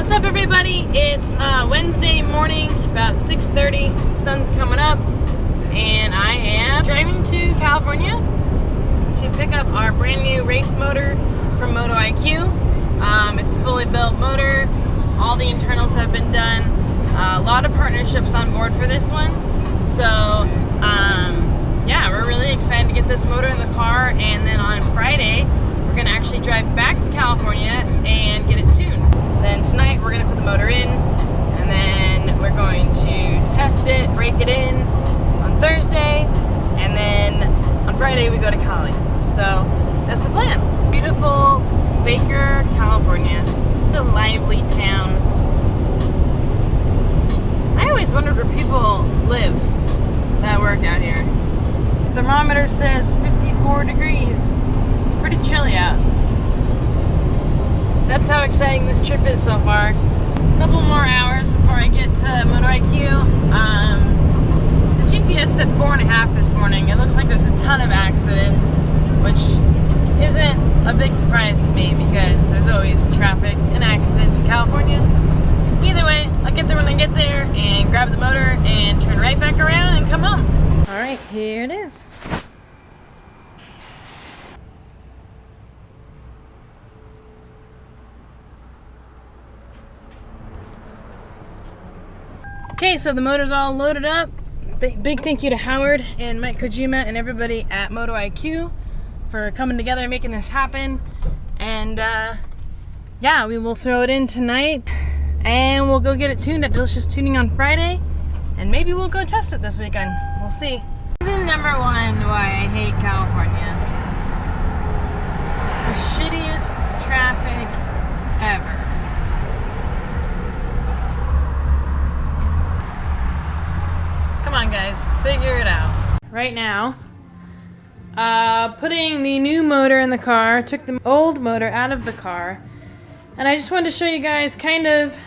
What's up, everybody? It's Wednesday morning, about 6:30. Sun's coming up, and I am driving to California to pick up our brand new race motor from Moto IQ. It's a fully built motor. All the internals have been done. A lot of partnerships on board for this one. So yeah, we're really excited to get this motor in the car, and then on Friday we're gonna actually drive back to California and get it tuned. Then tonight we're gonna put the motor in, and then we're going to test it, break it in on Thursday, and then on Friday we go to Cali. So that's the plan. Beautiful Baker, California. It's a lively town. I always wondered where people live that work out here. The thermometer says 54 degrees. It's pretty chilly out. That's how exciting this trip is so far. A couple more hours before I get to Moto IQ. The GPS said 4.5 this morning. It looks like there's a ton of accidents, which isn't a big surprise to me because there's always traffic and accidents in California. Either way, I'll get there when I get there and grab the motor and turn right back around and come home. All right, here it is. Okay, so the motor's all loaded up. Big thank you to Howard and Mike Kojima and everybody at Moto IQ for coming together and making this happen. And yeah, we will throw it in tonight and we'll go get it tuned at Delicious Tuning on Friday, and maybe we'll go test it this weekend. We'll see. Reason number one why I hate California: the shittiest traffic ever. Come on, guys, figure it out. Right now, putting the new motor in the car, took the old motor out of the car, and I just wanted to show you guys kind of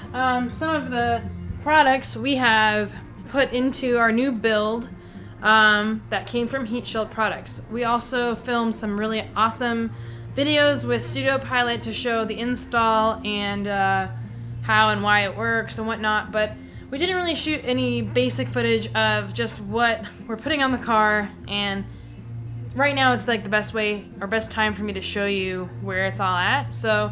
some of the products we have put into our new build that came from Heat Shield Products. We also filmed some really awesome videos with Studio Pilot to show the install and how and why it works and whatnot, but we didn't really shoot any basic footage of just what we're putting on the car, and right now it's like the best way or best time for me to show you where it's all at. So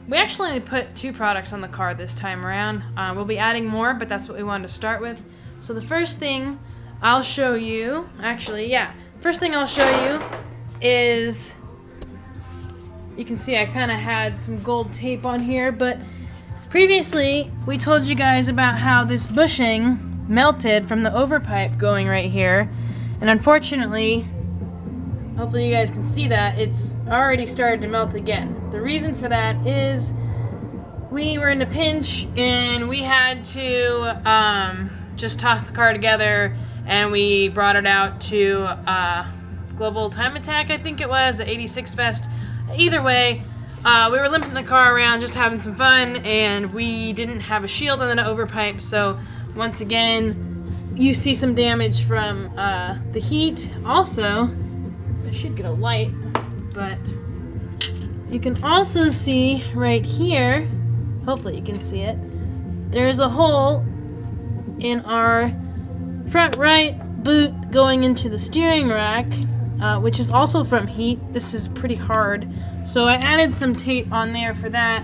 we actually only put 2 products on the car this time around. We'll be adding more, but that's what we wanted to start with. So the first thing I'll show you, first thing I'll show you is, you can see I kind of had some gold tape on here, but previously we told you guys about how this bushing melted from the overpipe going right here, and unfortunately, hopefully you guys can see that, it's already started to melt again. The reason for that is we were in a pinch and we had to just toss the car together, and we brought it out to Global Time Attack, I think it was, the 86 Fest. Either way, we were limping the car around, just having some fun, and we didn't have a shield on the overpipe, so once again, you see some damage from the heat. Also, I should get a light, but you can also see right here, hopefully you can see it, there's a hole in our front right boot going into the steering rack, which is also from heat. This is pretty hard, so I added some tape on there for that,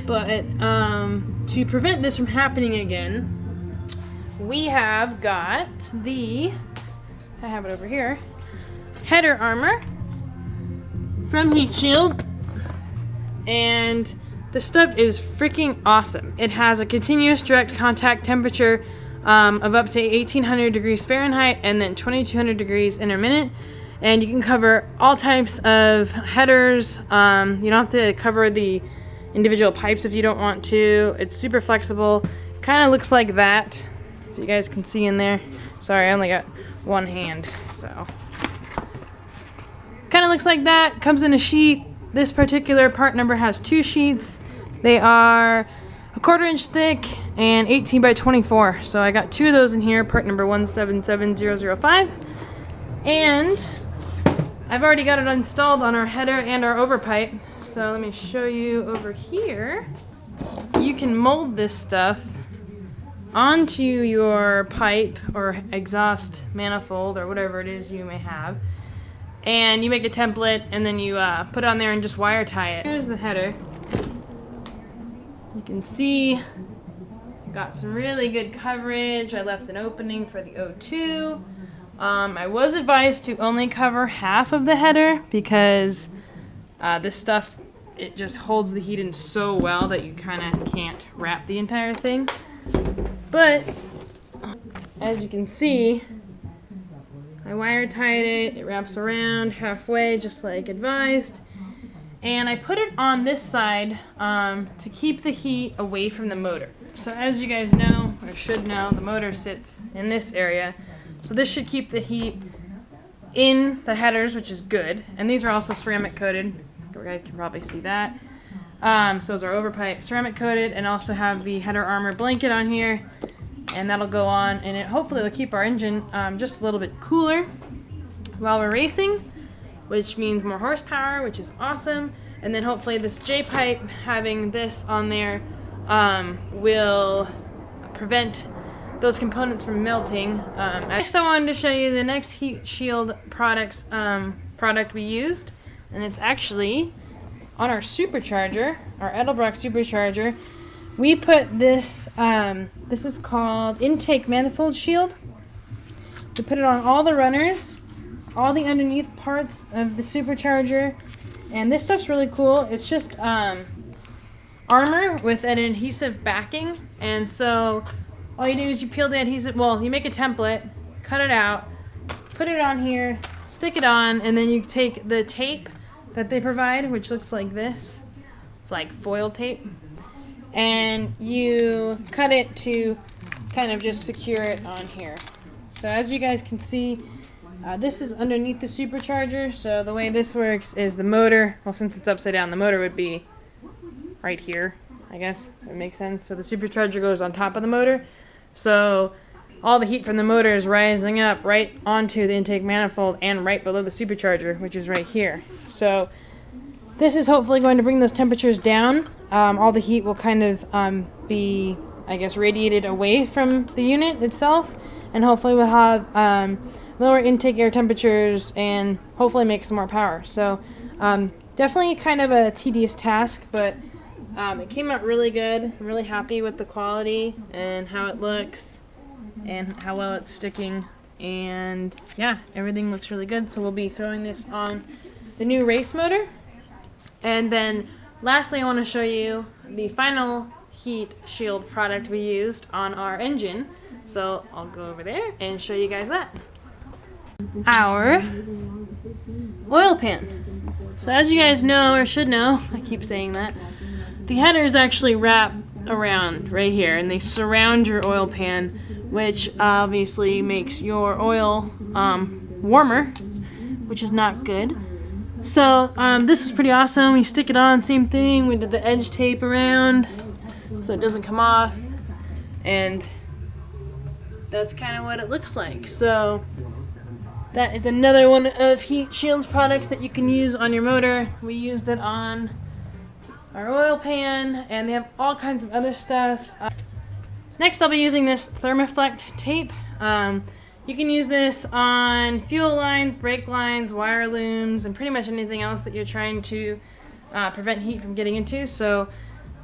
but to prevent this from happening again, we have got the, I have it over here, header armor from Heat Shield, and this stuff is freaking awesome. It has a continuous direct contact temperature of up to 1800 degrees Fahrenheit and then 2200 degrees intermittent, and you can cover all types of headers. You don't have to cover the individual pipes if you don't want to. It's super flexible. Kind of looks like that, if you guys can see in there. Sorry, I only got one hand, so kind of looks like that. Comes in a sheet. This particular part number has 2 sheets. They are a 1/4 inch thick and 18 by 24. So I got 2 of those in here, part number 177005. And I've already got it installed on our header and our overpipe. So let me show you over here. You can mold this stuff onto your pipe or exhaust manifold or whatever it is you may have, and you make a template and then you put it on there and just wire tie it. Here's the header. You can see got some really good coverage. I left an opening for the O2. I was advised to only cover half of the header because this stuff, it just holds the heat in so well that you kind of can't wrap the entire thing. But as you can see, I wire tied it. It wraps around halfway just like advised. And I put it on this side to keep the heat away from the motor. So as you guys know, or should know, the motor sits in this area. So this should keep the heat in the headers, which is good. And these are also ceramic coated. You guys can probably see that. So those are overpipe ceramic coated, and also have the header armor blanket on here. And that'll go on, and it hopefully will keep our engine just a little bit cooler while we're racing, which means more horsepower, which is awesome. And then hopefully this J-pipe, having this on there, will prevent those components from melting. Next I wanted to show you the next heat shield product we used, and it's actually on our supercharger, our Edelbrock supercharger. We put this, this is called intake manifold shield. We put it on all the runners, all the underneath parts of the supercharger, and this stuff's really cool. It's just armor with an adhesive backing, and so all you do is you peel the adhesive, well, you make a template, cut it out, put it on here, stick it on, and then you take the tape that they provide, which looks like this. It's like foil tape, and you cut it to kind of just secure it on here. So as you guys can see, this is underneath the supercharger, so the way this works is the motor, well, since it's upside down, the motor would be right here, I guess. That makes sense. So the supercharger goes on top of the motor, so all the heat from the motor is rising up right onto the intake manifold and right below the supercharger, which is right here. So this is hopefully going to bring those temperatures down. All the heat will kind of be, I guess, radiated away from the unit itself, and hopefully we'll have lower intake air temperatures and hopefully make some more power. So definitely kind of a tedious task, but it came out really good. I'm really happy with the quality and how it looks and how well it's sticking, and yeah, everything looks really good. So we'll be throwing this on the new race motor. And then lastly, I want to show you the final heat shield product we used on our engine. So I'll go over there and show you guys that. Our oil pan. So as you guys know, or should know, I keep saying that, the headers actually wrap around right here and they surround your oil pan, which obviously makes your oil warmer, which is not good. So this is pretty awesome. You stick it on, same thing. We did the edge tape around so it doesn't come off, and that's kind of what it looks like. So that is another one of Heat Shield's products that you can use on your motor. We used it on our oil pan, and they have all kinds of other stuff. Next, I'll be using this Thermoflect tape. You can use this on fuel lines, brake lines, wire looms, and pretty much anything else that you're trying to prevent heat from getting into. So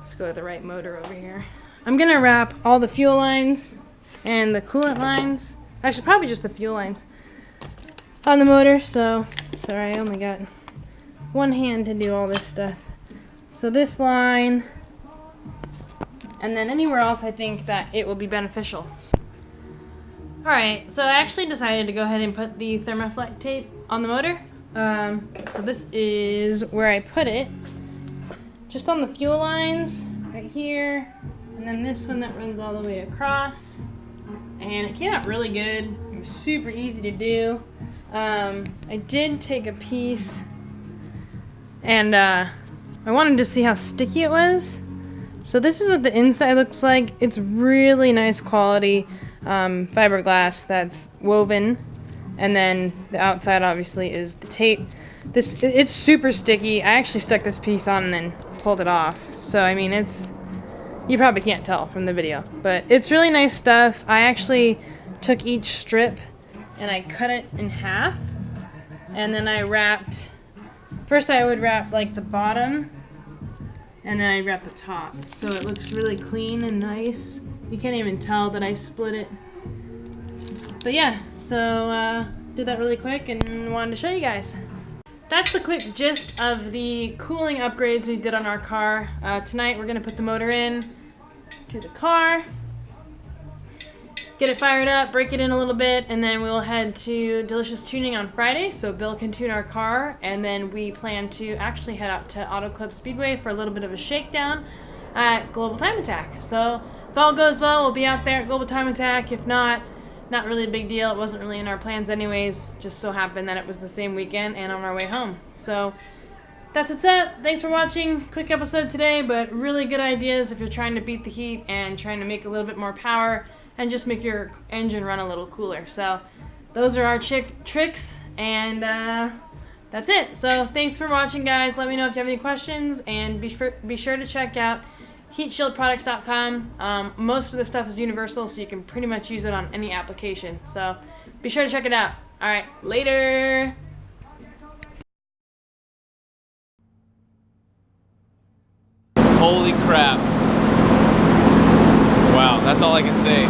let's go to the right motor over here. I'm gonna wrap all the fuel lines and the coolant lines, actually probably just the fuel lines, on the motor. So sorry, I only got one hand to do all this stuff. So this line, and then anywhere else I think that it will be beneficial. Alright, so I actually decided to go ahead and put the Thermoflect tape on the motor. So this is where I put it, just on the fuel lines right here, and then this one that runs all the way across. And it came out really good. It was super easy to do. I did take a piece, and I wanted to see how sticky it was. So this is what the inside looks like. It's really nice quality fiberglass that's woven, and then the outside obviously is the tape. It's super sticky. I actually stuck this piece on and then pulled it off. So I mean, it's You probably can't tell from the video, but it's really nice stuff. I actually took each strip and I cut it in half, and then I wrapped, first I would wrap like the bottom, and then I wrap the top, so it looks really clean and nice. You can't even tell that I split it. But yeah, so did that really quick and wanted to show you guys. That's the quick gist of the cooling upgrades we did on our car. Tonight we're gonna put the motor in to the car, get it fired up, break it in a little bit, and then we'll head to Delicious Tuning on Friday so Bill can tune our car, and then we plan to actually head out to Auto Club Speedway for a little bit of a shakedown at Global Time Attack. So if all goes well, we'll be out there at Global Time Attack. If not, not really a big deal. It wasn't really in our plans anyways. Just so happened that it was the same weekend and on our way home. So that's what's up. Thanks for watching. Quick episode today, but really good ideas if you're trying to beat the heat and trying to make a little bit more power and just make your engine run a little cooler. So those are our tricks, and that's it. So thanks for watching, guys. Let me know if you have any questions, and be sure to check out heatshieldproducts.com. Most of the stuff is universal, so you can pretty much use it on any application. So be sure to check it out. All right, later. Holy crap. Wow, that's all I can say.